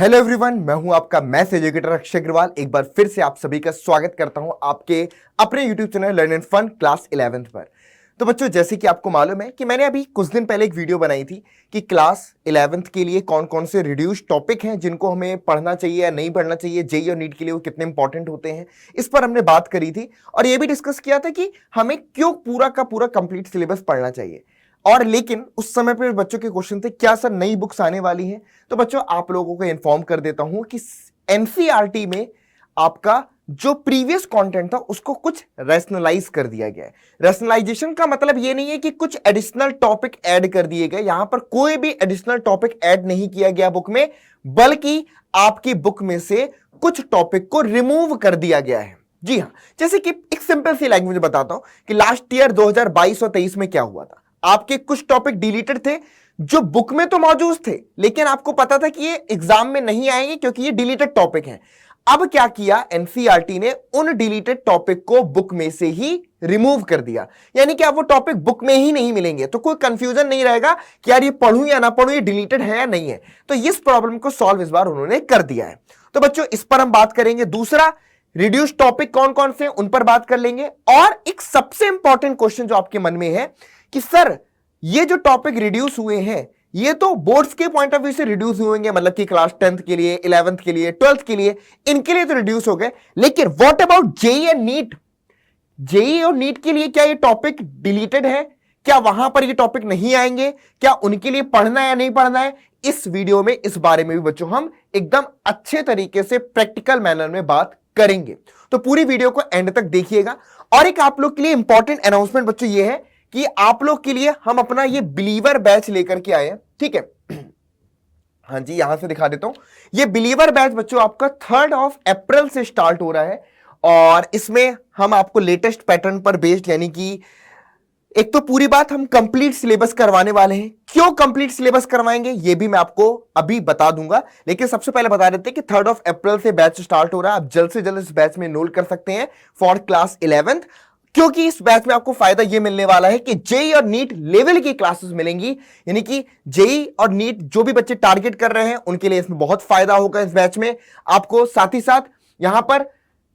Hello everyone, मैं हूं आपका मैथ्स एजुकेटर अक्षय अग्रवाल। एक बार फिर से आप सभी का स्वागत करता हूं आपके अपने YouTube channel learn and fun class 11th पर। तो बच्चों, जैसे कि आपको मालूम है कि मैंने अभी कुछ दिन पहले एक वीडियो बनाई थी कि क्लास 11th के लिए कौन कौन से रिड्यूस टॉपिक हैं जिनको हमें पढ़ना चाहिए या नहीं पढ़ना चाहिए, जेईई और नीट के लिए वो कितने इंपॉर्टेंट होते हैं, इस पर हमने बात करी थी। और ये भी डिस्कस किया था कि हमें क्यों पूरा का पूरा कंप्लीट सिलेबस पढ़ना चाहिए। और लेकिन उस समय पे बच्चों के क्वेश्चन थे, क्या सर नई बुक्स आने वाली हैं? तो बच्चों, आप लोगों को इन्फॉर्म कर देता हूं कि एनसीईआरटी में आपका जो प्रीवियस कंटेंट था उसको कुछ रैशनलाइज कर दिया गया है। रैशनलाइजेशन का मतलब ये नहीं है कि कुछ एडिशनल टॉपिक ऐड कर दिए गए। यहां पर कोई भी एडिशनल टॉपिक ऐड नहीं किया गया बुक में, बल्कि आपकी बुक में से कुछ टॉपिक को रिमूव कर दिया गया है। जी हां, जैसे कि एक सिंपल सी लैंग्वेज में बताता हूं कि लास्ट ईयर 2022 और 23 में क्या हुआ था। आपके कुछ टॉपिक डिलीटेड थे जो बुक में तो मौजूद थे, लेकिन आपको पता था कि ये एग्जाम में नहीं आएंगे क्योंकि ये डिलीटेड टॉपिक हैं। अब क्या किया एनसीईआरटी ने, उन डिलीटेड टॉपिक को बुक में से ही रिमूव कर दिया। यानी कि अब वो टॉपिक बुक में ही नहीं मिलेंगे, तो कोई कंफ्यूजन नहीं रहेगा कि यार ये पढ़ूं या ना पढ़ूं, ये डिलीटेड है या नहीं है। तो इस प्रॉब्लम को सॉल्व इस बार उन्होंने कर दिया है। तो बच्चों, इस पर हम बात करेंगे। दूसरा, रिड्यूस टॉपिक कौन कौन से उन पर बात कर लेंगे। और एक सबसे इंपॉर्टेंट क्वेश्चन जो आपके मन में है कि सर ये जो टॉपिक रिड्यूस हुए हैं ये तो बोर्ड्स के पॉइंट ऑफ व्यू से रिड्यूस हुएंगे, मतलब कि क्लास 10th के लिए, 11th के लिए, 12th के लिए, इनके लिए तो रिड्यूस हो गए, लेकिन what about JEE and NEET? JEE और नीट के लिए क्या ये टॉपिक डिलीटेड है? क्या वहां पर ये टॉपिक नहीं आएंगे? क्या उनके लिए पढ़ना है या नहीं पढ़ना है? इस वीडियो में इस बारे में भी बच्चों हम एकदम अच्छे तरीके से प्रैक्टिकल मैनर में बात करेंगे। तो पूरी वीडियो को एंड तक देखिएगा। और एक आप लोग के लिए इंपॉर्टेंट अनाउंसमेंट बच्चों ये है कि आप लोग के लिए हम अपना ये बिलीवर बैच लेकर के आए हैं, ठीक है। हाँ जी, यहां से दिखा देता हूं। ये बिलीवर बैच बच्चों आपका 3 अप्रैल से स्टार्ट हो रहा है। और इसमें हम आपको लेटेस्ट पैटर्न पर बेस्ड, यानी कि एक तो पूरी बात हम कंप्लीट सिलेबस करवाने वाले हैं। क्यों कंप्लीट सिलेबस करवाएंगे ये भी मैं आपको अभी बता दूंगा, लेकिन सबसे पहले बता देते हैं कि 3 अप्रैल से बैच स्टार्ट हो रहा है। आप जल्द से जल्द इस बैच में एनरोल कर सकते हैं फॉर क्लास 11th, क्योंकि इस बैच में आपको फायदा यह मिलने वाला है कि जेईई और नीट लेवल की क्लासेस मिलेंगी। यानी कि जेईई और नीट जो भी बच्चे टारगेट कर रहे हैं उनके लिए इसमें बहुत फायदा होगा इस बैच में आपको। साथ ही साथ यहां पर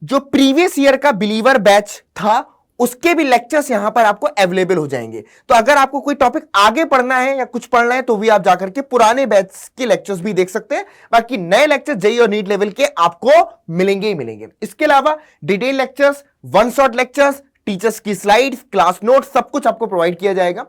जो प्रीवियस ईयर का बिलीवर बैच था उसके भी लेक्चर्स यहां पर आपको अवेलेबल हो जाएंगे। तो अगर आपको कोई टॉपिक आगे पढ़ना है या कुछ पढ़ना है तो भी आप जाकर के पुराने बैच के लेक्चर्स भी देख सकते हैं। बाकी नए लेक्चर जेईई और नीट लेवल के आपको मिलेंगे ही मिलेंगे। इसके अलावा detail lectures, one shot lectures, teachers की स्लाइड्स, क्लास नोट्स, सब कुछ आपको प्रोवाइड किया जाएगा।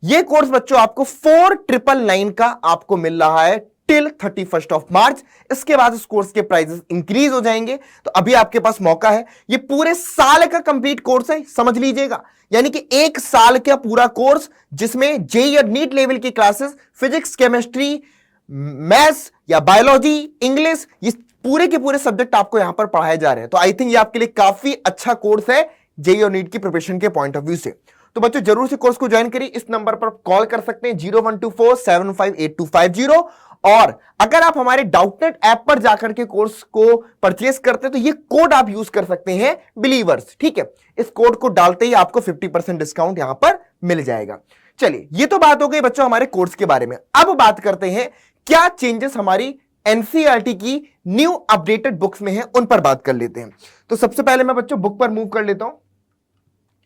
यह कोर्स बच्चों आपको 4999 का आपको मिल रहा है टिल 31 मार्च। इसके बाद इस कोर्स के प्राइसेस इंक्रीज हो जाएंगे। तो अभी आपके पास मौका है। ये पूरे साल का कंप्लीट कोर्स है, समझ लीजिएगा। यानी कि 1 साल का पूरा कोर्स जिसमें जेईई और नीट लेवल की क्लासेस, फिजिक्स, केमिस्ट्री, मैथ्स या बायोलॉजी, इंग्लिश, ये पूरे के पूरे सब्जेक्ट आपको यहां पर पढ़ाए जा रहे हैं। तो आई थिंक ये आपके लिए काफी अच्छा कोर्स है जेईई और नीट की प्रिपरेशन के पॉइंट ऑफ व्यू से। तो बच्चों, जरूर से कोर्स को ज्वाइन करिए। इस नंबर पर कॉल कर सकते हैं 0124758250। और अगर आप हमारे डाउटनेट ऐप पर जाकर के कोर्स को परचेस करते हैं तो ये कोड आप यूज कर सकते हैं, बिलीवर्स, ठीक है। इस कोड को डालते ही आपको 50% डिस्काउंट यहां पर मिल जाएगा। चलिए, ये तो बात हो गई बच्चों हमारे कोर्स के बारे में। अब बात करते हैं क्या चेंजेस हमारी एनसीईआरटी की न्यू अपडेटेड बुक्स में है, उन पर बात कर लेते हैं। तो सबसे पहले मैं बच्चों बुक पर मूव कर लेता हूं।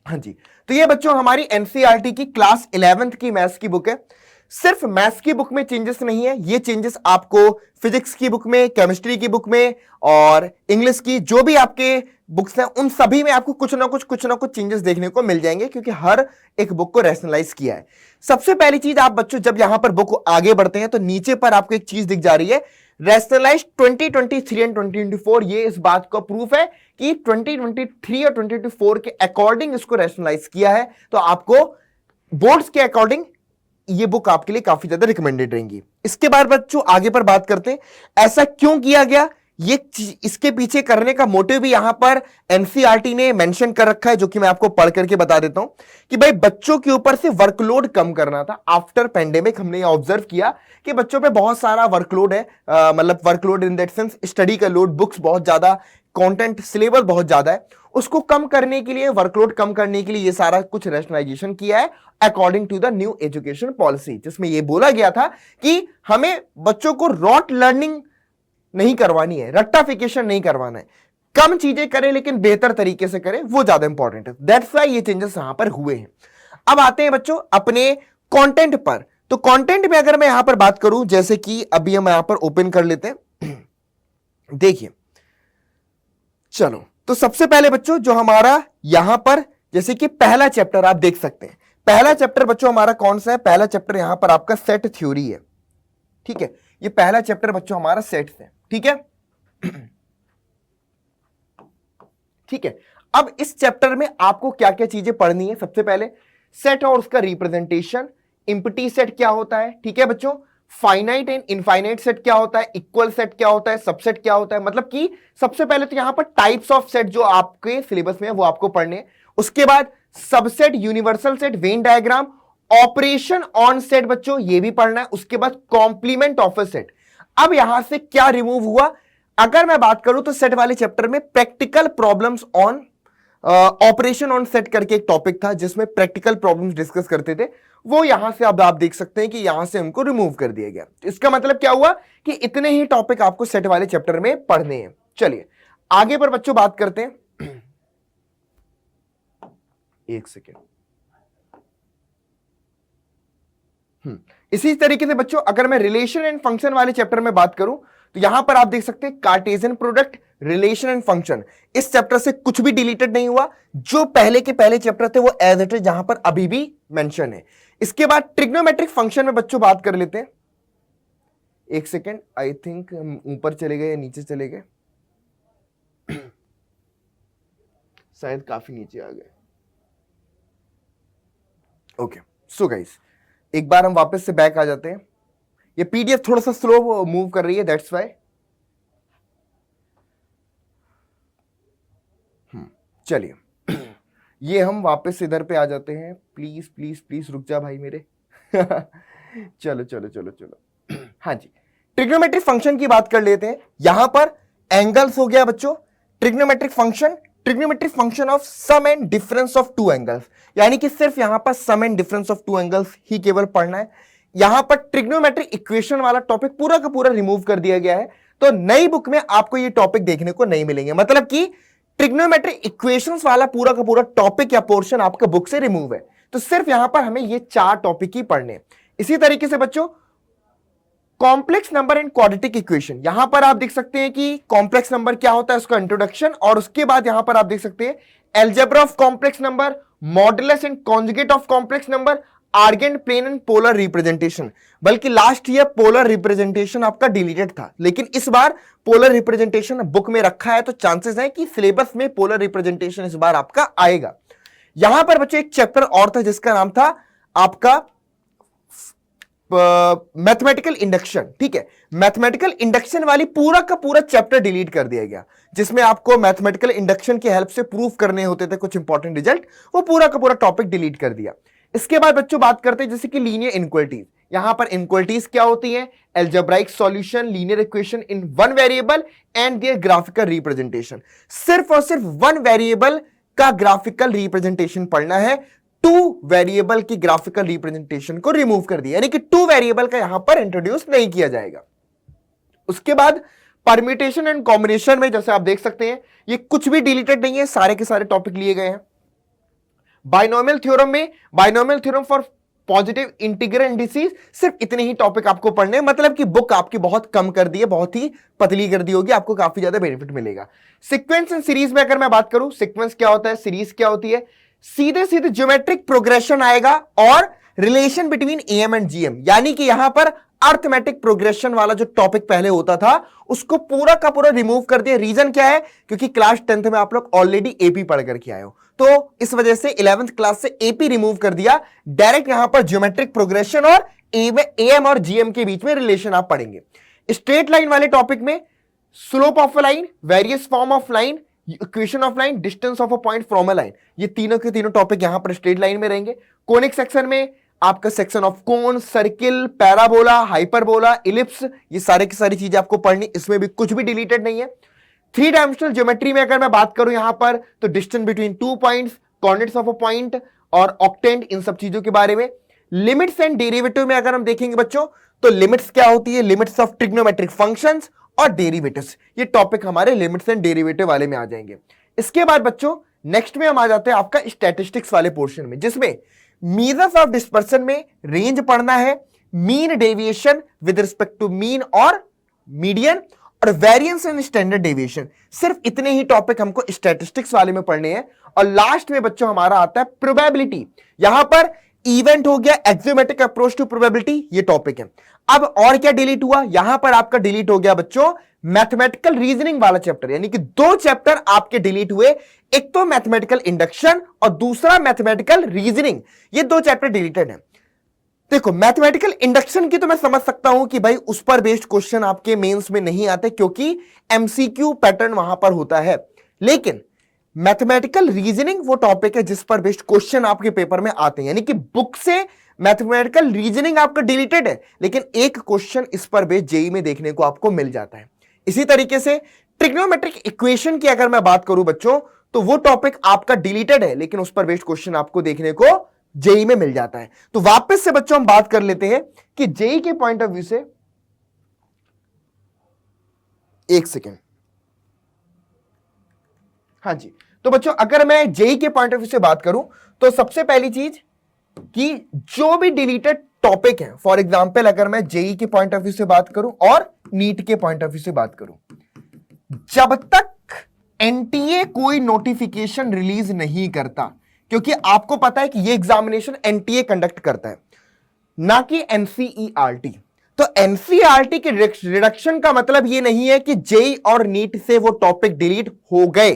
हाँ जी, तो ये बच्चों हमारी एनसीईआरटी की क्लास 11th की मैथ्स की बुक है। सिर्फ मैथ्स की बुक में चेंजेस नहीं है, ये चेंजेस आपको फिजिक्स की बुक में, केमिस्ट्री की बुक में और इंग्लिश की जो भी आपके बुक्स हैं उन सभी में आपको कुछ ना कुछ चेंजेस देखने को मिल जाएंगे, क्योंकि हर एक बुक को रैशनलाइज किया है। सबसे पहली चीज, आप बच्चों जब यहां पर बुक आगे बढ़ते हैं तो नीचे पर आपको एक चीज दिख जा रही है, रैशनलाइज 2023 एंड 2024। ये इस बात का प्रूफ है कि 2023 और 2024 के अकॉर्डिंग इसको रैशनलाइज किया है। तो आपको बोर्ड्स के अकॉर्डिंग ये बुक आपके लिए काफी ज्यादा रिकमेंडेड रहेंगी। इसके बाद बच्चों आगे पर बात करते हैं, ऐसा क्यों किया गया, ये इसके पीछे करने का मोटिव भी यहां पर एनसीईआरटी ने मेंशन कर रखा है, जो कि मैं आपको पढ़ करके बता देता हूं कि भाई बच्चों के ऊपर से वर्कलोड कम करना था। आफ्टर पेंडेमिक हमने ये ऑब्जर्व किया कि बच्चों पे बहुत सारा वर्कलोड है, मतलब workload in that sense study का लोड, बुक्स बहुत ज्यादा, कंटेंट सिलेबस बहुत ज्यादा है। उसको कम करने के लिए, वर्कलोड कम करने के लिए ये सारा कुछ रैशनलाइजेशन किया है according to the new education policy, जिसमें ये बोला गया था कि हमें बच्चों को रॉट लर्निंग नहीं करवानी है, रट्टाफिकेशन नहीं करवाना है, कम चीजें करें लेकिन बेहतर तरीके से करें, वो ज्यादा इंपॉर्टेंट है। दैट्स व्हाई ये चेंजेस यहां पर हुए हैं। अब आते हैं बच्चों अपने कंटेंट पर। तो कंटेंट में अगर मैं यहां पर बात करूं, जैसे कि अभी हम यहां पर ओपन कर लेते हैं, देखिए चलो, तो सबसे पहले बच्चों जो हमारा यहां पर जैसे कि पहला चैप्टर आप देख सकते हैं, पहला चैप्टर बच्चों हमारा कौन सा है? पहला चैप्टर यहां पर आपका सेट थ्योरी है, ठीक है। ये पहला चैप्टर बच्चों हमारा सेट है, ठीक है। ठीक है, अब इस चैप्टर में आपको क्या क्या चीजें पढ़नी है? सबसे पहले सेट और उसका रिप्रेजेंटेशन, इंप्टी सेट क्या होता है, ठीक है बच्चों, फाइनाइट एंड इनफाइनाइट सेट क्या होता है, इक्वल सेट क्या होता है, सबसेट क्या होता है। मतलब कि सबसे पहले तो यहां पर टाइप्स ऑफ सेट जो आपके सिलेबस में है वो आपको पढ़ने हैं। उसके बाद subset, universal set, Venn diagram, operation on set बच्चों ये भी पढ़ना है। उसके बाद कॉम्प्लीमेंट ऑफ अ सेट। अब यहां से क्या रिमूव हुआ? अगर मैं बात करूं तो सेट वाले चैप्टर में practical problems on operation on set करके एक टॉपिक था जिसमें प्रैक्टिकल प्रॉब्लम्स डिस्कस करते थे, वो यहां से अब आप देख सकते हैं कि यहां से उनको रिमूव कर दिया गया। इसका मतलब क्या हुआ कि इतने ही टॉपिक आपको सेट वाले चैप्टर में पढ़ने हैं। चलिए आगे पर बच्चों बात करते हैं। एक सेकेंड। इसी तरीके से बच्चों अगर मैं रिलेशन एंड फंक्शन वाले चैप्टर में बात करूं तो यहां पर आप देख सकते हैं Cartesian product, relation and function. इस चैप्टर से कुछ भी डिलीटेड नहीं हुआ, जो पहले के पहले चैप्टर थे वो एज इट इज जहां पर अभी भी मेंशन है। इसके बाद ट्रिग्नोमेट्रिक फंक्शन में बच्चों बात कर लेते हैं। एक सेकेंड, आई थिंक ऊपर चले गए या नीचे चले गए, शायद काफी नीचे आ गए। ओके सो गाइस, एक बार हम वापस से बैक आ जाते हैं। ये पीडीएफ थोड़ा सा स्लो मूव कर रही है, दैट्स व्हाई। चलिए ये हम वापस इधर पे आ जाते हैं। प्लीज प्लीज प्लीज रुक जा भाई मेरे। चलो चलो चलो चलो। हाँ जी, ट्रिग्नोमेट्रिक फंक्शन की बात कर लेते हैं। यहां पर एंगल्स हो गया बच्चों, trigonometric function of sum and difference of two angles, यानी कि सिर्फ यहां पर sum and difference of two angles ही केवल पढ़ना है। यहां पर ट्रिग्नोमेट्रिक इक्वेशन वाला टॉपिक पूरा का पूरा रिमूव कर दिया गया है, तो नई बुक में आपको ये टॉपिक देखने को नहीं मिलेंगे। मतलब कि ट्रिग्नोमेट्रिक इक्वेशंस वाला पूरा का पूरा टॉपिक या पोर्शन आपका बुक से रिमूव है, तो सिर्फ यहां पर हमें ये 4 टॉपिक ही पढ़ने। इसी तरीके से बच्चों complex number and quadratic equation, यहां पर आप देख सकते हैं कि कॉम्प्लेक्स नंबर क्या होता है, उसका इंट्रोडक्शन, और उसके बाद यहां पर आप देख सकते हैं algebra of complex number, modulus and conjugate of complex number, Argand plane and polar representation. बल्कि लास्ट ईयर पोलर रिप्रेजेंटेशन आपका डिलीटेड था, लेकिन इस बार पोलर रिप्रेजेंटेशन बुक में रखा है, तो चांसेस है कि सिलेबस में पोलर रिप्रेजेंटेशन इस बार आपका आएगा। यहां पर बच्चों एक चैप्टर और था जिसका नाम था आपका मैथमेटिकल इंडक्शन, ठीक है। मैथमेटिकल इंडक्शन वाली पूरा का पूरा चैप्टर डिलीट कर दिया गया, जिसमें आपको मैथमेटिकल इंडक्शन की हेल्प से प्रूफ करने होते थे कुछ इंपॉर्टेंट रिजल्ट, वो पूरा का पूरा टॉपिक डिलीट कर दिया। इसके बाद बच्चों बात करते हैं जैसे कि लीनियर इनइक्वालिटीज। यहां पर इनइक्वालिटीज क्या होती हैं? Algebraic solution, linear equation in one variable and their graphical representation. सिर्फ और सिर्फ वन वेरिएबल का ग्राफिकल रिप्रेजेंटेशन पढ़ना है, 2 वेरिएबल की ग्राफिकल रिप्रेजेंटेशन को रिमूव कर दिया, यानी कि 2 वेरिएबल का यहां पर इंट्रोड्यूस नहीं किया जाएगा। उसके बाद परम्यूटेशन एंड कॉम्बिनेशन में जैसे आप देख सकते हैं ये कुछ भी डिलीटेड नहीं है, सारे के सारे टॉपिक लिए गए हैं। बाइनोमियल थ्योरम में binomial theorem for positive integral indices, सिर्फ इतने ही टॉपिक आपको पढ़ने हैं। मतलब कि बुक आपकी बहुत कम कर दी है, बहुत ही पतली कर दी होगी, आपको काफी ज्यादा बेनिफिट मिलेगा। सीक्वेंस एंड सीरीज में अगर मैं बात करूं, सीक्वेंस क्या होता है, सीरीज क्या होती है, सीधे सीधे ज्योमेट्रिक प्रोग्रेशन आएगा और relation between M and GM, यानी कि यहां पर अर्थमेटिक प्रोग्रेशन वाला जो टॉपिक पहले होता था उसको पूरा का पूरा रिमूव कर दिया। रीजन क्या है? क्योंकि क्लास 10th में आप लोग ऑलरेडी एपी पढ़ करके आए हो, तो इस वजह से 11th क्लास से एपी रिमूव कर दिया। डायरेक्ट यहां पर ज्योमेट्रिक प्रोग्रेशन और एम और जीएम के बीच में रिलेशन आप पढ़ेंगे। स्ट्रेट लाइन वाले टॉपिक में slope of a line, various form of line, equation of line, distance of a point from a line, ये तीनों के तीनों टॉपिक यहां पर स्ट्रेट लाइन में रहेंगे। कोनिक सेक्शन में आपका section of cone, circle, parabola, hyperbola, ellipse, ये सारे की सारी चीजें आपको पढ़नी, इसमें भी कुछ भी डिलीटेड नहीं है। 3 डायमेंशनल ज्योमेट्री में अगर मैं बात करूं यहां पर, तो distance between 2 points, coordinates of a point और ऑक्टेंट, इन सब चीजों के बारे में। लिमिट्स एंड डेरिवेटिव में अगर हम देखेंगे बच्चों, तो लिमिट्स क्या होती है, लिमिट्स ऑफ ट्रिग्नोमेट्रिक फंक्शंस और डेरिवेटिव्स। ये टॉपिक हमारे लिमिट्स एंड डेरिवेटिव वाले में आ जाएंगे। इसके बाद बच्चों नेक्स्ट में हम आ जाते हैं आपका स्टैटिस्टिक्स वाले पोर्शन में, जिसमें मीजर्स ऑफ डिस्पर्सन में रेंज पढ़ना है, mean deviation with respect to mean और मीडियन, और वेरिएंस एंड स्टैंडर्ड डेविएशन। सिर्फ इतने ही टॉपिक हमको स्टैटिस्टिक्स वाले में पढ़ने हैं। और लास्ट में बच्चों हमारा आता है प्रोबेबिलिटी। यहां पर इवेंट हो गया, एक्सियोमेट्रिक अप्रोच टू प्रोबेबिलिटी, ये टॉपिक है। अब और क्या डिलीट हुआ, यहां पर आपका डिलीट हो गया बच्चों मैथमेटिकल रीजनिंग वाला चैप्टर, यानी कि दो चैप्टर आपके डिलीट हुए, एक तो मैथमेटिकल इंडक्शन और दूसरा मैथमेटिकल रीजनिंग। ये दो चैप्टर डिलीटेड है। देखो मैथमेटिकल इंडक्शन की तो मैं समझ सकता हूं कि भाई उस पर बेस्ड क्वेश्चन आपके मेंस में नहीं आते, क्योंकि एमसीक्यू पैटर्न वहां पर होता है। लेकिन मैथमेटिकल रीजनिंग वो टॉपिक है जिस पर बेस्ड क्वेश्चन आपके पेपर में आते हैं, यानी कि बुक से मैथमेटिकल रीजनिंग आपका डिलीटेड है, लेकिन एक क्वेश्चन इस पर बेस्ड जेई में देखने को आपको मिल जाता है। इसी तरीके से ट्रिग्नोमेट्रिक इक्वेशन की अगर मैं बात करूं बच्चों, तो वो टॉपिक आपका डिलीटेड है, लेकिन उस पर बेस्ड क्वेश्चन आपको देखने को जेई में मिल जाता है। तो वापस से बच्चों हम बात कर लेते हैं कि जेई के पॉइंट ऑफ व्यू से, एक सेकेंड, हाँ जी, तो बच्चों अगर मैं जेई के पॉइंट ऑफ व्यू से बात करूं, तो सबसे पहली चीज कि जो भी डिलीटेड टॉपिक है, फॉर एग्जांपल अगर मैं जेई के पॉइंट ऑफ व्यू से बात करूं और नीट के पॉइंट ऑफ व्यू से बात करूं, जब तक एनटीए कोई नोटिफिकेशन रिलीज नहीं करता, क्योंकि आपको पता है कि ये एग्जामिनेशन एनटीए कंडक्ट करता है, ना कि एनसीईआरटी। तो एनसीईआरटी के रिडक्शन का मतलब ये नहीं है कि जेई और नीट से वो टॉपिक डिलीट हो गए।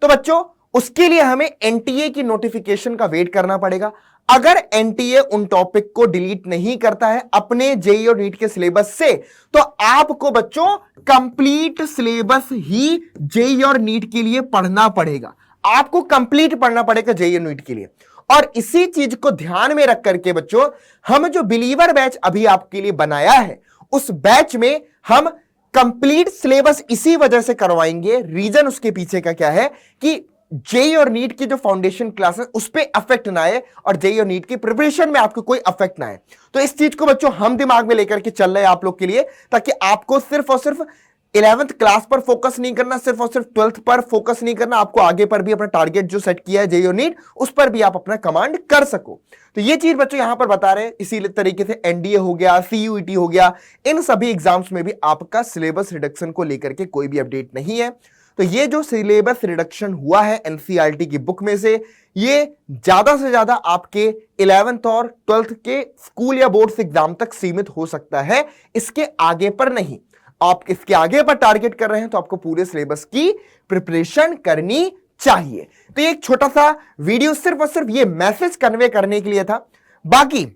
तो बच्चों उसके लिए हमें एनटीए की नोटिफिकेशन का वेट करना पड़ेगा। अगर एनटीए उन टॉपिक को डिलीट नहीं करता है अपने जेई और नीट के सिलेबस से, तो आपको बच्चों कंप्लीट सिलेबस ही जेई और नीट के लिए पढ़ना पड़ेगा। आपको कंप्लीट पढ़ना पड़ेगा जेई और नीट के लिए। और इसी चीज को ध्यान में रख करके बच्चों हम जो बिलीवर बैच अभी आपके लिए बनाया है, उस बैच में हम कंप्लीट सिलेबस इसी वजह से करवाएंगे। रीजन उसके पीछे का क्या है कि जेई और नीट की जो फाउंडेशन क्लासेस उस पे अफेक्ट ना आए और जेई और नीट की प्रिपरेशन में आपको कोई अफेक्ट ना आए। तो इस चीज को बच्चों हम दिमाग में लेकर के चल रहे हैं आप लोग के लिए, ताकि आपको सिर्फ और सिर्फ 11th क्लास पर फोकस नहीं करना, सिर्फ और सिर्फ 12th पर फोकस नहीं करना, आपको आगे पर भी अपना टारगेट जो सेट किया है जेई और नीट, उस पर भी आप अपना कमांड कर सको। तो ये चीज बच्चों यहां पर बता रहे हैं। इसी तरीके से एनडीए हो गया, सीयूईटी हो गया, इन सभी एग्जाम्स में भी आपका सिलेबस रिडक्शन को लेकर के कोई भी अपडेट नहीं है। तो ये जो सिलेबस रिडक्शन हुआ है एनसीईआरटी की बुक में से, ये ज्यादा से ज्यादा आपके 11th और 12th के स्कूल या बोर्ड्स एग्जाम तक सीमित हो सकता है, इसके आगे पर नहीं। आप इसके आगे पर टारगेट कर रहे हैं तो आपको पूरे सिलेबस की प्रिपरेशन करनी चाहिए। तो ये एक छोटा सा वीडियो सिर्फ और सिर्फ ये मैसेज कन्वे करने के लिए था। बाकी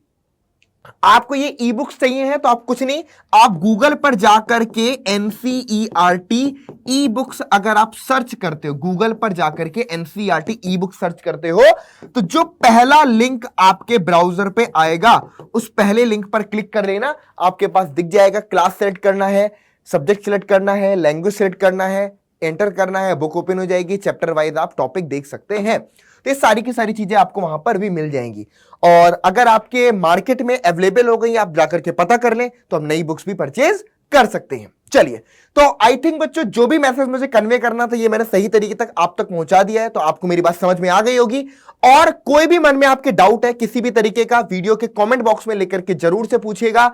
आपको ये ई बुक्स चाहिए हैं तो आप कुछ नहीं, आप गूगल पर जाकर के एनसीईआरटी ई बुक्स अगर आप सर्च करते हो, गूगल पर जाकर के एनसीईआरटी ई बुक सर्च करते हो, तो जो पहला लिंक आपके ब्राउजर पे आएगा उस पहले लिंक पर क्लिक कर लेना। आपके पास दिख जाएगा, क्लास सेलेक्ट करना है, सब्जेक्ट सिलेक्ट करना है, लैंग्वेज सिलेक्ट करना है, एंटर करना है, बुक ओपन हो जाएगी, चैप्टर वाइज आप टॉपिक देख सकते हैं। तो ये सारी की सारी चीजें आपको वहां पर भी मिल जाएंगी। और अगर आपके मार्केट में अवेलेबल हो गई, आप जाकर के पता कर लें, तो हम नई बुक्स भी परचेज कर सकते हैं। चलिए, तो आई थिंक बच्चों जो भी मैसेज मुझे कन्वे करना था ये मैंने सही तरीके तक आप तक पहुंचा दिया है, तो आपको मेरी बात समझ में आ गई होगी। और कोई भी मन में आपके डाउट है किसी भी तरीके का, वीडियो के कॉमेंट बॉक्स में लेकर के जरूर से पूछिएगा।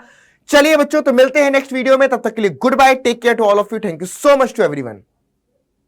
चलिए बच्चों, तो मिलते हैं नेक्स्ट वीडियो में, तब तक के लिए goodbye, take care to all of you, thank you so much to everyone.